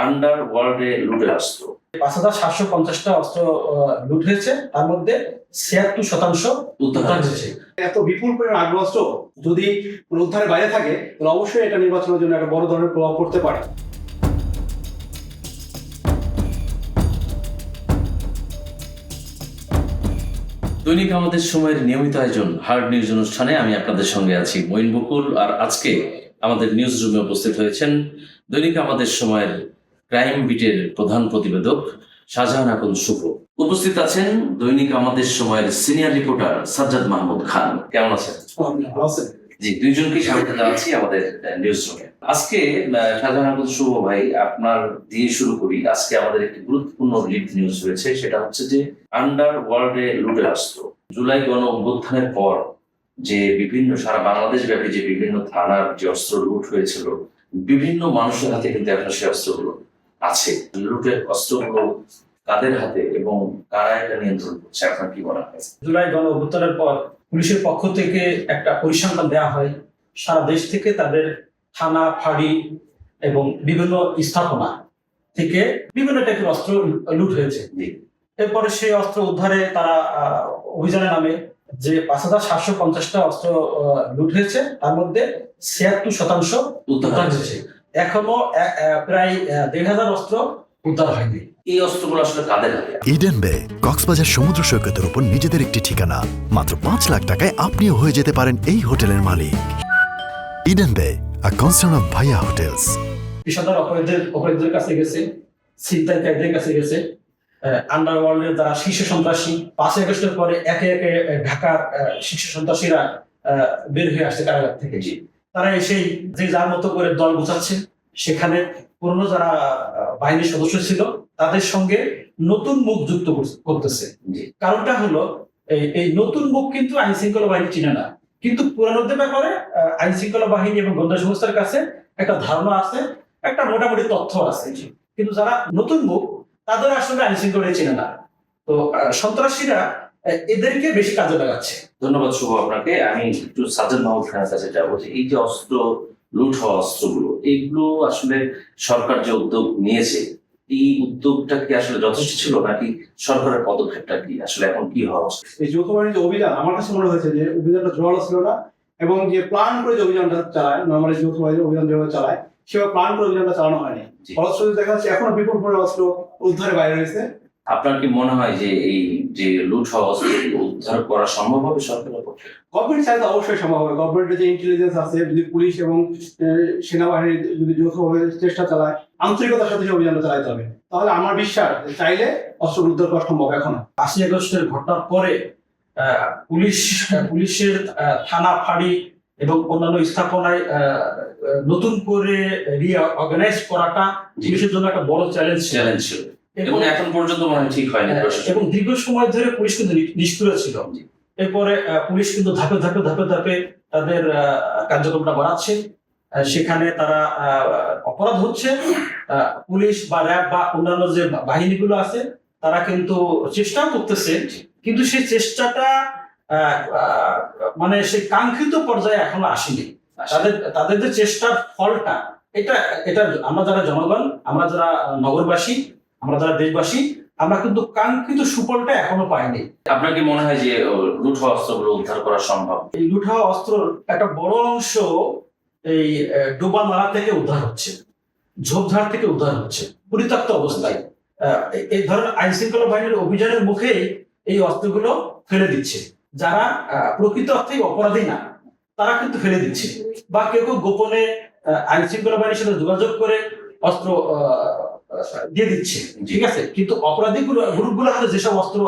আন্ডারওয়ার্ল্ডে লুটের অস্ত্র। ৫,৭৫০টা অস্ত্র লুট হয়েছে, তার মধ্যে ৭৬% উদ্ধার হয়েছে। এত বিপুল পরিমাণ আগ্নেয়াস্ত্র যদি উদ্ধারের বাইরে থাকে তাহলে অবশ্যই এটা নির্বাচনের জন্য একটা বড় ধরনের প্রভাব পড়তে পারে। দৈনিক আমাদের সময়ের নিয়মিত আয়োজন হার্ড নিউজ অনুষ্ঠানে আমি আপনাদের সঙ্গে আছি মঈন বকুল। আর আজকে আমাদের নিউজ রুমে উপস্থিত হয়েছেন দৈনিক আমাদের সময়ের ক্রাইম বিটের প্রধান প্রতিবেদক শাহজাহান আকন্দ শুভ। উপস্থিত আছেন দৈনিক আমাদের সময়ের সিনিয়র রিপোর্টার সাজ্জাদ মাহমুদ খান। কেমন আছেন? জি, দুইজনকে স্বাগত জানাচ্ছি আমাদের নিউজ রুমে। আজকে শাহজাহান আকন্দ শুভ ভাই, আপনার দিয়ে শুরু করি। আজকে আমাদের একটি গুরুত্বপূর্ণ লিড নিউজ রয়েছে, সেটা হচ্ছে যে আন্ডারওয়ার্ল্ডে লুটের অস্ত্র। জুলাই গণ অভ্যুত্থানের পর যে বিভিন্ন সারা বাংলাদেশ ব্যাপী যে বিভিন্ন থানার যে অস্ত্র লুট হয়েছিল, বিভিন্ন মানুষের হাতে কিন্তু এখন সেই অস্ত্রগুলো আছে। লুটের অস্ত্রগুলো কাদের হাতে এবং কারা এটা নিয়ন্ত্রণ করছে, আপনার কি মনে হয়? জুলাই গণ অভ্যুত্থানের পর পুলিশের পক্ষ থেকে একটা পরিসংখ্যান দেওয়া হয়, সারা দেশ থেকে তাদের থানা, ফাঁড়ি এবং বিভিন্ন স্থাপনা থেকে বিভিন্ন টাইপের অস্ত্র লুট হয়েছে। এরপরে সেই অস্ত্র উদ্ধারে তারা অভিযানে নামে। যে ৫,৭৫০টা অস্ত্র লুট হয়েছে, তার মধ্যে ৭৬% উদ্ধার হয়েছে। এখনো প্রায় ১,৫০০ অস্ত্র উদ্ধার হয়নি। এই অস্ত্রগুলো আসলে কাদের হাতে? ইডেন বে কক্সবাজার সমুদ্র সৈকতের উপর নিজেদের একটি ঠিকানা। মাত্র ৫ লাখ টাকায় আপনিও হয়ে যেতে পারেন এই হোটেলের মালিক। ইডেন বে, আ কনসার্ন অফ ভাইয়া হোটেলস। পেশাদার অপরাধীদের কাছে গেছে, ছিনতাইকারীদের কাছে গেছে, আন্ডারওয়ার্ল্ডের যারা শীর্ষ সন্ত্রাসী। ৫ই আগস্টের পরে একে একে ঢাকার শীর্ষ সন্ত্রাসীরা বের হয়ে আসছে কারাগার থেকে। তারা এসেই যে যার মতো করে দল গোছাচ্ছে, সেখানে পুরনো যারা বাহিনীর সদস্য ছিল তাদের সঙ্গে নতুন মুখ যুক্ত করতেছে। কারণটা হলো এই নতুন মুখ কিন্তু আইন শৃঙ্খলা বাহিনী চিনে না, কিন্তু পুরানোদের ব্যাপারে আইন শৃঙ্খলা বাহিনী এবং গোয়েন্দা সংস্থার কাছে একটা ধারণা আছে, একটা মোটামুটি তথ্য আছে। কিন্তু যারা নতুন মুখ তাদের আসলে আইন শৃঙ্খলা চিনে না, তো সন্ত্রাসীরা এদেরকে বেশি কাজে লাগাচ্ছে। ধন্যবাদ শুভ আপনাকে। আমি একটু সাজ্জাদ মাহমুদ খানের কাছে যাবো যে এই যে অস্ত্র লুট হওয়া অস্ত্রগুলো, এইগুলো আসলে সরকার যে উদ্যোগ নিয়েছে, এই উদ্যোগটা কি আসলে যথেষ্ট ছিল নাকি সরকারের পদক্ষেপটা কি আসলে এখন কি হওয়া উচিত? এই যৌথ বাহিনীর যে অভিযান, আমার কাছে মনে হয়েছে যে অভিযানটা জোরালো ছিল না, এবং যে প্ল্যান করে যে অভিযানটা চালায়, নর্মালি যৌথ বাহিনীর অভিযান যেভাবে চালায় সেভাবে প্ল্যান করে অভিযানটা চালানো হয়নি। ফলশ্রুতি দেখা যাচ্ছে এখনো বিপুল পরিমাণ অস্ত্র উদ্ধারে বাইরে রয়েছে। আপনার কি মনে হয় যে এই যে লুট হওয়া অস্ত্রগুলো উদ্ধার করা সম্ভব হবে সরকারের পক্ষে? গভর্নমেন্ট চাইলে অবশ্যই সম্ভব হবে। গভর্নমেন্টের যে ইন্টেলিজেন্স আছে, যদি পুলিশ এবং সেনাবাহিনী যদি যৌথভাবে চেষ্টা চালায়, আন্তরিকতার সাথে অভিযানটা চালাতে হবে, তাহলে আমার বিশ্বাস চাইলে অস্ত্র উদ্ধার করা সম্ভব। এখন ৫ই আগস্টের ঘটনার পরে পুলিশের থানা, ফাঁড়ি এবং অন্যান্য স্থাপনায় নতুন করে রিঅর্গানাইজ করাটা পুলিশের জন্য একটা বড় চ্যালেঞ্জ ছিল এবং এখন পর্যন্ত মনে হয় ঠিক হয়নি। এবং দীর্ঘ সময় ধরে পুলিশ কিন্তু নিষ্ক্রিয় ছিল। এরপরে পুলিশ কিন্তু ধাপে ধাপে তাদের কার্যক্রমটা বাড়াচ্ছে। সেখানে তারা অপরাধ হচ্ছে, পুলিশ বা র্যাব বা অন্যান্য যে বাহিনীগুলো আছে তারা কিন্তু চেষ্টাও করতেছে, কিন্তু সেই চেষ্টাটা মানে সেই কাঙ্ক্ষিত পর্যায়ে এখনো আসেনি। তাদের যে চেষ্টার ফলটা, এটা আমরা যারা জনগণ, আমরা যারা নগরবাসী, আমরা যারা দেশবাসী, আমরা কিন্তু কাঙ্ক্ষিত সুফলটা এখনো পাইনি। আপনার কি মনে হয় যে লুট হওয়া অস্ত্রগুলো উদ্ধার করা সম্ভব? এই লুট হওয়া অস্ত্রের একটা বড় অংশ এই ডোবা নালা থেকে উদ্ধার হচ্ছে, ঝোপঝাড় থেকে উদ্ধার হচ্ছে পরিত্যক্ত অবস্থায়। এই ধরনের আইন শৃঙ্খলা বাহিনীর অভিযানের মুখেই এই অস্ত্রগুলো ফেলে দিচ্ছে। যারা প্রকৃত অর্থে অপরাধী না, তারা কিন্তু ফেলে দিচ্ছে, বা কেউ গোপনে আইন শৃঙ্খলা বাহিনীর সাথে যোগাযোগ করে অস্ত্র দিয়ে দিচ্ছে, ঠিক আছে। কিন্তু অপরাধী গ্রুপগুলো হাতে যেসব অস্ত্র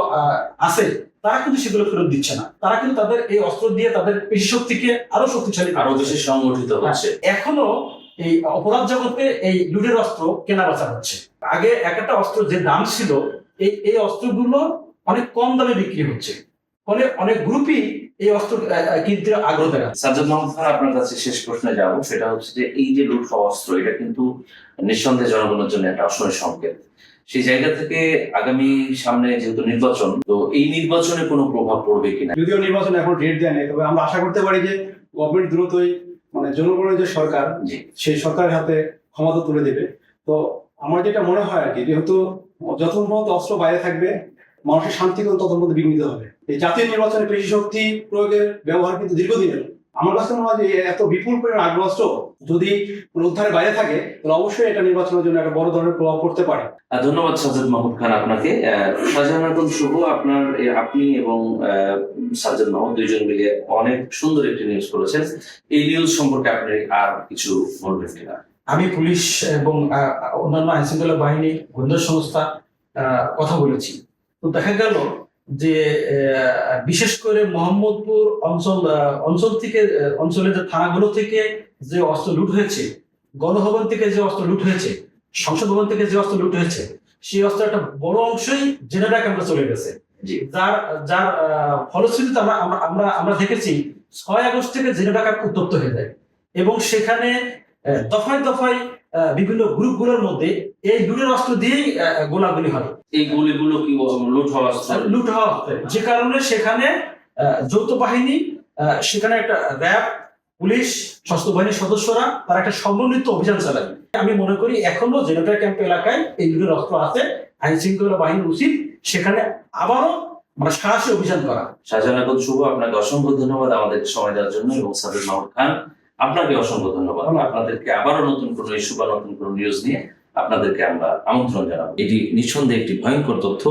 আছে তারা কিন্তু সেগুলো ফেরত দিচ্ছে না। তারা কিন্তু তাদের এই অস্ত্র দিয়ে তাদের পেশি শক্তিকে আরো শক্তিশালী, আরো বেশি সংগঠিত হচ্ছে। এখনো এই অপরাধ জগতে এই লুটের অস্ত্র কেনা বেচা হচ্ছে। আগে একটা অস্ত্র যে দাম ছিল, এই অস্ত্রগুলো অনেক কম দামে বিক্রি হচ্ছে, ফলে অনেক গ্রুপই এই অস্ত্র কিনতে আগ্রহ দেখাচ্ছে। সাজ্জাদ মাহমুদ খান, আপনার কাছে শেষ প্রশ্নে যাবো। সেটা হচ্ছে যে এই যে লুট হওয়া অস্ত্র, এটা কিন্তু নিঃসন্দেহে জনগণের জন্য একটা অশনি সংকেত। সেই জায়গা থেকে আগামী সামনে যেহেতু নির্বাচন, তো এই নির্বাচনে কোনো প্রভাব পড়বে কিনা? যদিও নির্বাচন এখন ডেট দেয় নেই, তবে আমরা আশা করতে পারি যে গভর্নমেন্ট দ্রুতই জনগণের যে সরকার, সেই সরকারের হাতে ক্ষমতা তুলে দেবে। তো আমার যেটা মনে হয় আর কি, যেহেতু যতক্ষণ পর্যন্ত অস্ত্র বাইরে থাকবে মানুষের শান্তি কিন্তু ততক্ষণ পর্যন্ত বিঘ্নিত হবে। এই জাতীয় নির্বাচনে পেশি শক্তি প্রয়োগের ব্যবহার কিন্তু দীর্ঘদিনের। আমার কাছে মনে হয় যে এত বিপুল পরিমাণ আগ্রস্ত যদি উদ্ধারের বাইরে থাকে তাহলে অবশ্যই এটা নির্বাচনের জন্য একটা বড় ধরনের প্রভাব পড়তে পারে। ধন্যবাদ সাজ্জাদ মাহমুদ খান আপনাকে। শাহজাহান শুভ, আপনি এবং সাজ্জাদ মাহমুদ দুইজন মিলে অনেক সুন্দর একটি নিউজ করেছেন। এই নিউজ সম্পর্কে আপনি আর কিছু বলবেন কিনা? আমি পুলিশ এবং অন্যান্য আইনশৃঙ্খলা বাহিনী, গোয়েন্দা সংস্থা কথা বলেছি। তো দেখা গেল যে বিশেষ করে মোহাম্মদপুর অঞ্চলের যে থানাগুলো থেকে যে অস্ত্র লুট হয়েছে, গণভবন থেকে যে অস্ত্র লুট হয়েছে, সংসদ ভবন থেকে যে অস্ত্র লুট হয়েছে, সেই অস্ত্র একটা বড় অংশই জেনারেল ক্যাম্পে চলে গেছে। যার যার ফলশ্রুতিতে আমরা দেখেছি 6 আগস্ট থেকে জেনেভা ক্যাম্প উত্তপ্ত হয়ে যায় এবং সেখানে দফায় দফায় বিভিন্ন গ্রুপগুলোর মধ্যে এই লুটের অস্ত্র দিয়েই গোলাগুলি হয়। এই গুলিগুলো কি লুট হওয়া যে কারণে সেখানে যৌথ বাহিনী, সেখানে একটা র্যাব, পুলিশ, সশস্ত্র বাহিনীর সদস্যরা তারা একটা সমন্বিত অভিযান চালায়। আমি মনে করি এখনো জেনেভা ক্যাম্প এলাকায় এই লুটের অস্ত্র আছে। আইন শৃঙ্খলা বাহিনীর উচিত সেখানে আবারও সাহসী অভিযান করা। শাহজাহান শুভ, আপনাকে অসংখ্য ধন্যবাদ আমাদের সময় দেওয়ার জন্য, এবং সাজ্জাদ মাহমুদ খান আপনাকে অসংখ্য ধন্যবাদ। আপনাদেরকে আবারও নতুন কোনো ইস্যু বা নতুন কোনো নিউজ নিয়ে আপনাদেরকে আমরা আমন্ত্রণ জানাবো। এটি নিঃসন্দেহে একটি ভয়ঙ্কর তথ্য,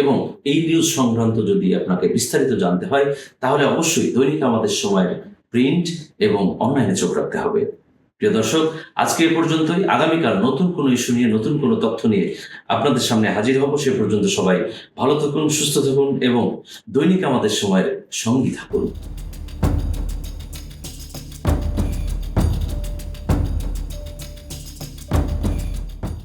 এবং এই নিউজ সংক্রান্ত যদি আপনাকে বিস্তারিত জানতে হয় তাহলে অবশ্যই দৈনিক আমাদের সময়ের প্রিন্ট এবং অনলাইনে চোখ রাখতে হবে। প্রিয় দর্শক, আজকে এ পর্যন্তই। আগামীকাল নতুন কোনো ইস্যু নিয়ে, নতুন কোনো তথ্য নিয়ে আপনাদের সামনে হাজির হব। সে পর্যন্ত সবাই ভালো থাকুন, সুস্থ থাকুন এবং দৈনিক আমাদের সময়ের সঙ্গী থাকুন।